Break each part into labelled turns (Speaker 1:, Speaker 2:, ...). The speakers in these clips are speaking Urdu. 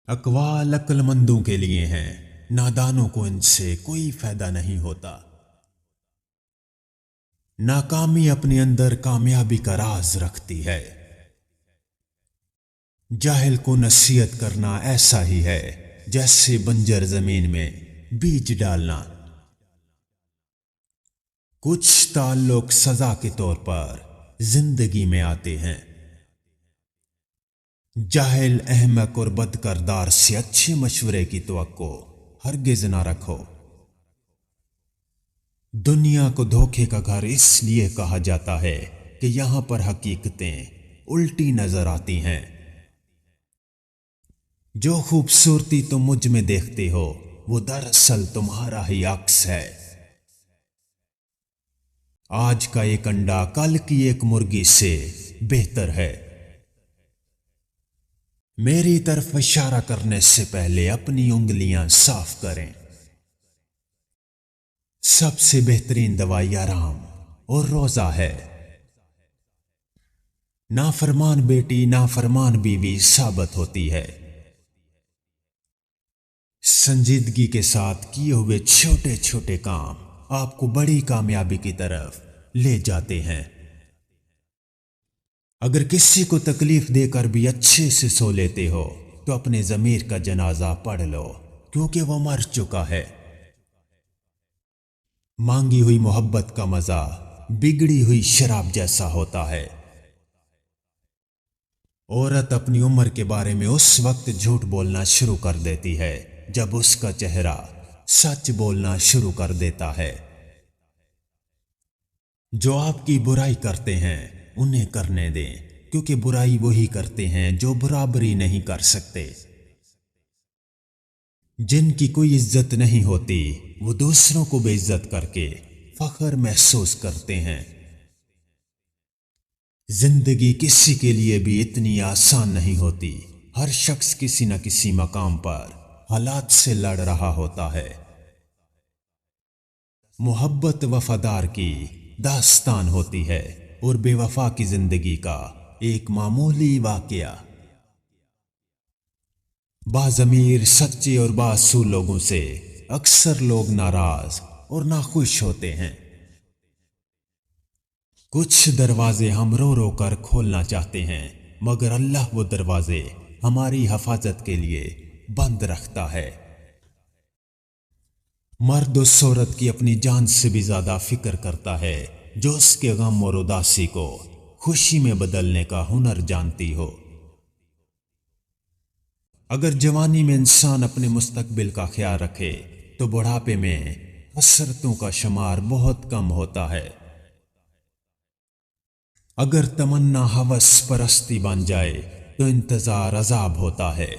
Speaker 1: اقوال عقل مندوں کے لیے ہیں، نادانوں کو ان سے کوئی فائدہ نہیں ہوتا۔ ناکامی اپنے اندر کامیابی کا راز رکھتی ہے۔ جاہل کو نصیحت کرنا ایسا ہی ہے جیسے بنجر زمین میں بیج ڈالنا۔ کچھ تعلق سزا کے طور پر زندگی میں آتے ہیں۔ جاہل، احمق اور بد کردار سے اچھے مشورے کی توقع ہرگز نہ رکھو۔ دنیا کو دھوکے کا گھر اس لیے کہا جاتا ہے کہ یہاں پر حقیقتیں الٹی نظر آتی ہیں۔ جو خوبصورتی تم مجھ میں دیکھتے ہو وہ دراصل تمہارا ہی عکس ہے۔ آج کا ایک انڈا کل کی ایک مرغی سے بہتر ہے۔ میری طرف اشارہ کرنے سے پہلے اپنی انگلیاں صاف کریں۔ سب سے بہترین دوائی آرام اور روزہ ہے۔ نافرمان بیٹی نافرمان بیوی ثابت ہوتی ہے۔ سنجیدگی کے ساتھ کیے ہوئے چھوٹے چھوٹے کام آپ کو بڑی کامیابی کی طرف لے جاتے ہیں۔ اگر کسی کو تکلیف دے کر بھی اچھے سے سو لیتے ہو تو اپنے ضمیر کا جنازہ پڑھ لو، کیونکہ وہ مر چکا ہے۔ مانگی ہوئی محبت کا مزہ بگڑی ہوئی شراب جیسا ہوتا ہے۔ عورت اپنی عمر کے بارے میں اس وقت جھوٹ بولنا شروع کر دیتی ہے جب اس کا چہرہ سچ بولنا شروع کر دیتا ہے۔ جو آپ کی برائی کرتے ہیں انہیں کرنے دیں، کیونکہ برائی وہی کرتے ہیں جو برابری نہیں کر سکتے۔ جن کی کوئی عزت نہیں ہوتی وہ دوسروں کو بے عزت کر کے فخر محسوس کرتے ہیں۔ زندگی کسی کے لیے بھی اتنی آسان نہیں ہوتی۔ ہر شخص کسی نہ کسی مقام پر حالات سے لڑ رہا ہوتا ہے۔ محبت وفادار کی داستان ہوتی ہے اور بے وفا کی زندگی کا ایک معمولی واقعہ۔ باضمیر، سچے اور بااصول لوگوں سے اکثر لوگ ناراض اور ناخوش ہوتے ہیں۔ کچھ دروازے ہم رو رو کر کھولنا چاہتے ہیں، مگر اللہ وہ دروازے ہماری حفاظت کے لیے بند رکھتا ہے۔ مرد اس عورت کی اپنی جان سے بھی زیادہ فکر کرتا ہے جو اس کے غم اور اداسی کو خوشی میں بدلنے کا ہنر جانتی ہو۔ اگر جوانی میں انسان اپنے مستقبل کا خیال رکھے تو بڑھاپے میں حسرتوں کا شمار بہت کم ہوتا ہے۔ اگر تمنا ہوس پرستی بن جائے تو انتظار عذاب ہوتا ہے۔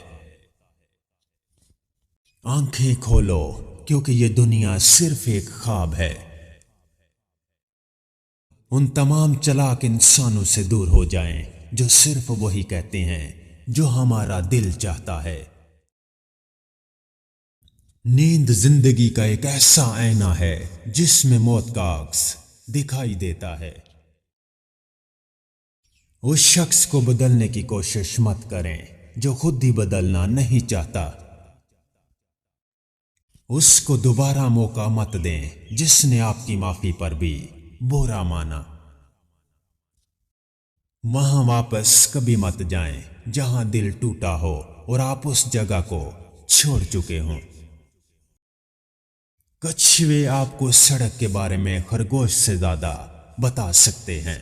Speaker 1: آنکھیں کھولو کیونکہ یہ دنیا صرف ایک خواب ہے۔ ان تمام چلاک انسانوں سے دور ہو جائیں جو صرف وہی کہتے ہیں جو ہمارا دل چاہتا ہے۔ نیند زندگی کا ایک ایسا آئینہ ہے جس میں موت کا عکس دکھائی دیتا ہے۔ اس شخص کو بدلنے کی کوشش مت کریں جو خود ہی بدلنا نہیں چاہتا۔ اس کو دوبارہ موقع مت دیں جس نے آپ کی معافی پر بھی برا مانا۔ وہاں واپس کبھی مت جائیں جہاں دل ٹوٹا ہو اور آپ اس جگہ کو چھوڑ چکے ہوں۔ کچھوے آپ کو سڑک کے بارے میں خرگوش سے زیادہ بتا سکتے ہیں۔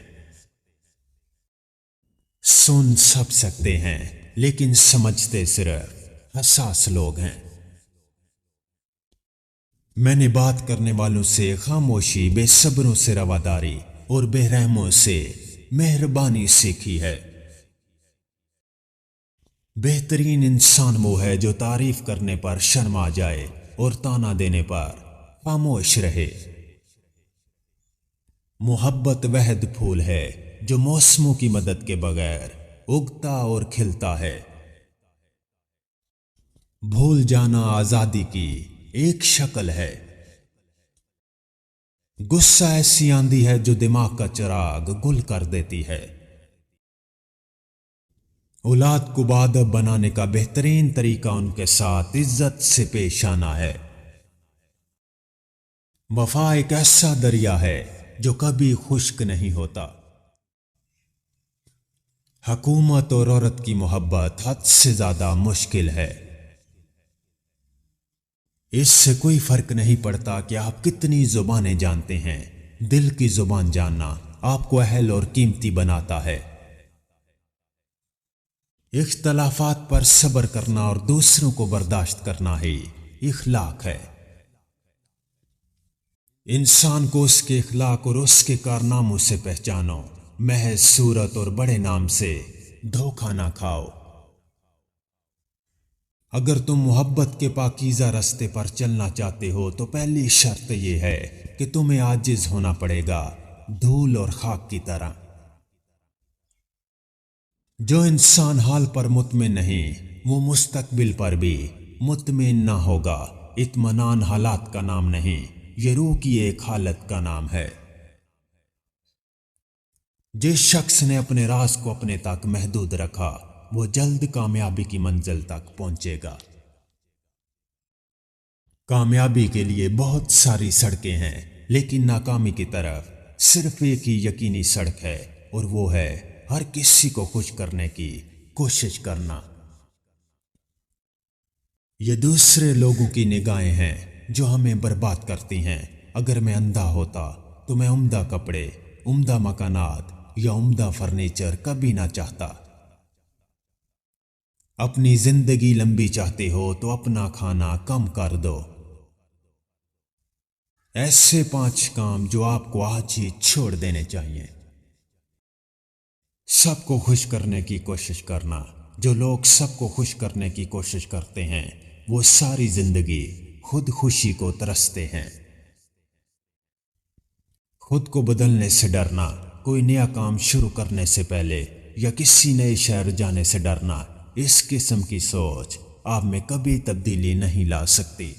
Speaker 1: سن سب سکتے ہیں لیکن سمجھتے صرف حساس لوگ ہیں۔ میں نے بات کرنے والوں سے خاموشی، بے صبروں سے رواداری اور بے رحموں سے مہربانی سیکھی ہے۔ بہترین انسان وہ ہے جو تعریف کرنے پر شرما جائے اور طعنہ دینے پر خاموش رہے۔ محبت وحد پھول ہے جو موسموں کی مدد کے بغیر اگتا اور کھلتا ہے۔ بھول جانا آزادی کی ایک شکل ہے۔ غصہ ایسی آندھی ہے جو دماغ کا چراغ گل کر دیتی ہے۔ اولاد کو باادب بنانے کا بہترین طریقہ ان کے ساتھ عزت سے پیش آنا ہے۔ وفا ایک ایسا دریا ہے جو کبھی خشک نہیں ہوتا۔ حکومت اور عورت کی محبت حد سے زیادہ مشکل ہے۔ اس سے کوئی فرق نہیں پڑتا کہ آپ کتنی زبانیں جانتے ہیں، دل کی زبان جاننا آپ کو اہل اور قیمتی بناتا ہے۔ اختلافات پر صبر کرنا اور دوسروں کو برداشت کرنا ہی اخلاق ہے۔ انسان کو اس کے اخلاق اور اس کے کارناموں سے پہچانو، محض صورت اور بڑے نام سے دھوکہ نہ کھاؤ۔ اگر تم محبت کے پاکیزہ راستے پر چلنا چاہتے ہو تو پہلی شرط یہ ہے کہ تمہیں عاجز ہونا پڑے گا، دھول اور خاک کی طرح۔ جو انسان حال پر مطمئن نہیں وہ مستقبل پر بھی مطمئن نہ ہوگا۔ اطمینان حالات کا نام نہیں، یہ روح کی ایک حالت کا نام ہے۔ جس شخص نے اپنے راز کو اپنے تک محدود رکھا وہ جلد کامیابی کی منزل تک پہنچے گا۔ کامیابی کے لیے بہت ساری سڑکیں ہیں، لیکن ناکامی کی طرف صرف ایک ہی یقینی سڑک ہے، اور وہ ہے ہر کسی کو خوش کرنے کی کوشش کرنا۔ یہ دوسرے لوگوں کی نگاہیں ہیں جو ہمیں برباد کرتی ہیں۔ اگر میں اندھا ہوتا تو میں عمدہ کپڑے، عمدہ مکانات یا عمدہ فرنیچر کبھی نہ چاہتا۔ اپنی زندگی لمبی چاہتے ہو تو اپنا کھانا کم کر دو۔ ایسے 5 کام جو آپ کو آج ہی چھوڑ دینے چاہیے۔ سب کو خوش کرنے کی کوشش کرنا۔ جو لوگ سب کو خوش کرنے کی کوشش کرتے ہیں وہ ساری زندگی خود خوشی کو ترستے ہیں۔ خود کو بدلنے سے ڈرنا، کوئی نیا کام شروع کرنے سے پہلے یا کسی نئے شہر جانے سے ڈرنا، اس قسم کی سوچ آپ میں کبھی تبدیلی نہیں لا سکتی۔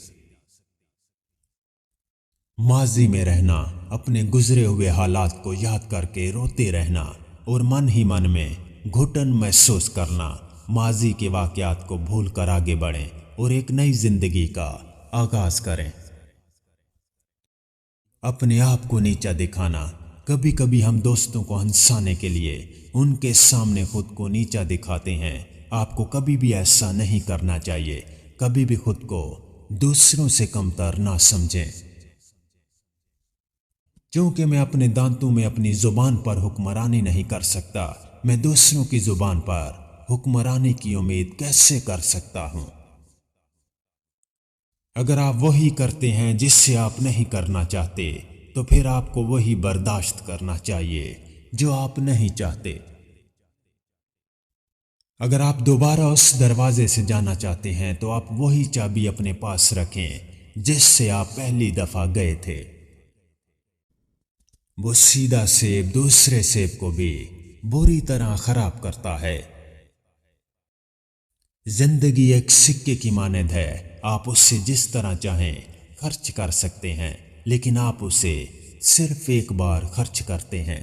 Speaker 1: ماضی میں رہنا، اپنے گزرے ہوئے حالات کو یاد کر کے روتے رہنا اور من ہی من میں گھٹن محسوس کرنا، ماضی کے واقعات کو بھول کر آگے بڑھیں اور ایک نئی زندگی کا آغاز کریں۔ اپنے آپ کو نیچا دکھانا، کبھی کبھی ہم دوستوں کو ہنسانے کے لیے ان کے سامنے خود کو نیچا دکھاتے ہیں۔ آپ کو کبھی بھی ایسا نہیں کرنا چاہیے۔ کبھی بھی خود کو دوسروں سے کمتر نہ سمجھیں۔ چونکہ میں اپنے دانتوں میں اپنی زبان پر حکمرانی نہیں کر سکتا، میں دوسروں کی زبان پر حکمرانی کی امید کیسے کر سکتا ہوں؟ اگر آپ وہی کرتے ہیں جس سے آپ نہیں کرنا چاہتے تو پھر آپ کو وہی برداشت کرنا چاہیے جو آپ نہیں چاہتے۔ اگر آپ دوبارہ اس دروازے سے جانا چاہتے ہیں تو آپ وہی چابی اپنے پاس رکھیں جس سے آپ پہلی دفعہ گئے تھے۔ وہ سیدھا سیب دوسرے سیب کو بھی بری طرح خراب کرتا ہے۔ زندگی ایک سکے کی مانند ہے، آپ اس سے جس طرح چاہیں خرچ کر سکتے ہیں، لیکن آپ اسے صرف ایک بار خرچ کرتے ہیں۔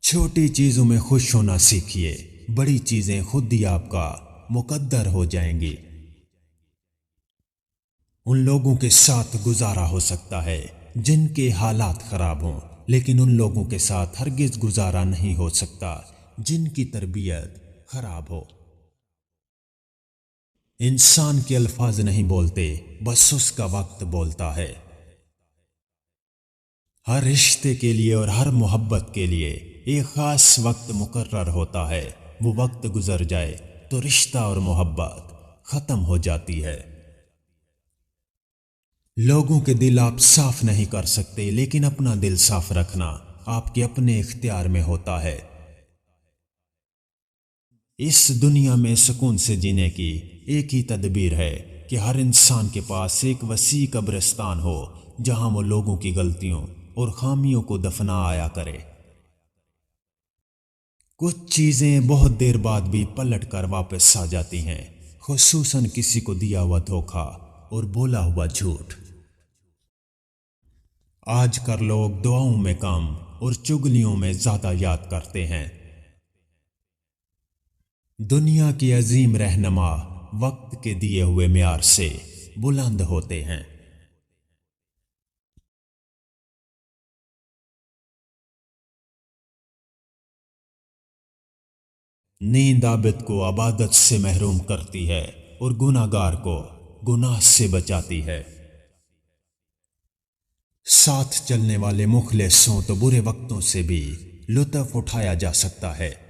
Speaker 1: چھوٹی چیزوں میں خوش ہونا سیکھیے، بڑی چیزیں خود ہی آپ کا مقدر ہو جائیں گی۔ ان لوگوں کے ساتھ گزارا ہو سکتا ہے جن کے حالات خراب ہوں، لیکن ان لوگوں کے ساتھ ہرگز گزارا نہیں ہو سکتا جن کی تربیت خراب ہو۔ انسان کے الفاظ نہیں بولتے، بس اس کا وقت بولتا ہے۔ ہر رشتے کے لیے اور ہر محبت کے لیے ایک خاص وقت مقرر ہوتا ہے۔ وہ وقت گزر جائے تو رشتہ اور محبت ختم ہو جاتی ہے۔ لوگوں کے دل آپ صاف نہیں کر سکتے، لیکن اپنا دل صاف رکھنا آپ کے اپنے اختیار میں ہوتا ہے۔ اس دنیا میں سکون سے جینے کی ایک ہی تدبیر ہے کہ ہر انسان کے پاس ایک وسیع قبرستان ہو جہاں وہ لوگوں کی غلطیوں اور خامیوں کو دفنا آیا کرے۔ کچھ چیزیں بہت دیر بعد بھی پلٹ کر واپس آ جاتی ہیں، خصوصاً کسی کو دیا ہوا دھوکہ اور بولا ہوا جھوٹ۔ آج کل لوگ دعاؤں میں کم اور چگلیوں میں زیادہ یاد کرتے ہیں۔ دنیا کی عظیم رہنما وقت کے دیے ہوئے معیار سے بلند ہوتے ہیں۔ نیند عابد کو عبادت سے محروم کرتی ہے اور گناہگار کو گناہ سے بچاتی ہے۔ ساتھ چلنے والے مخلص ہوں تو برے وقتوں سے بھی لطف اٹھایا جا سکتا ہے،